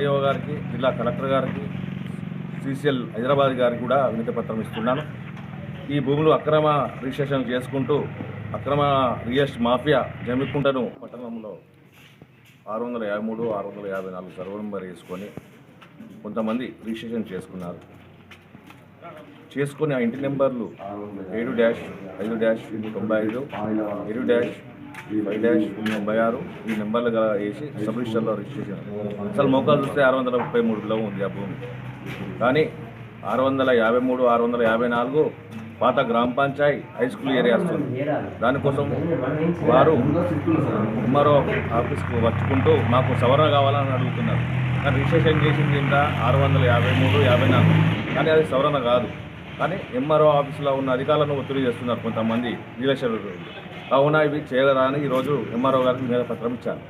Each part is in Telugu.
ఆర్డీఓ గారికి, జిల్లా కలెక్టర్ గారికి, సిసిఎల్ హైదరాబాద్ గారికి కూడా వినతి పత్రం ఇస్తున్నాను. ఈ భూములు అక్రమ రిజిస్ట్రేషన్ చేసుకుంటూ అక్రమ రియల్ మాఫియా జమ్మికుంటను పట్టణంలో 653, 654 సర్వే నెంబర్ వేసుకొని కొంతమంది రిజిస్ట్రేషన్ చేసుకొని ఆ ఇంటి నెంబర్లు 7-5-95, 7-5-96 ఈ నెంబర్లుగా వేసి సబ్ రిజిస్టర్లో రిజిస్ట్రేషన్. అసలు మోకాలు చూస్తే 633లో ఉంది ఆ భూమి. కానీ 653, 654 పాత గ్రామ పంచాయతీ హై స్కూల్ ఏరియా వస్తుంది. దానికోసం వారు ఎంఆర్ఓ ఆఫీస్కు వచ్చుకుంటూ మాకు సవరణ కావాలని అడుగుతున్నారు. కానీ రిజిస్ట్రేషన్ చేసింది ఇంత 653, 54, కానీ అది సవరణ కాదు. కానీ ఎంఆర్ఓ ఆఫీసులో ఉన్న అధికారులను ఒత్తిడి చేస్తున్నారు కొంతమంది డీలర్షిప్లు. కావున ఇవి చేయగలరా అని ఈరోజు ఎంఆర్ఓ గారికి మీద పత్రం ఇచ్చారు.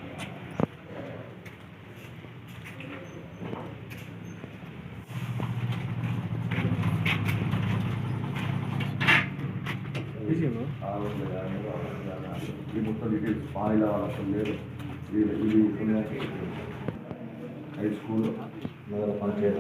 ఈ మొత్తం డీటెయిల్స్ పాయిల వాళ్ళకి లేదు. ఇది హై స్కూల్ నగర పంచాయతీ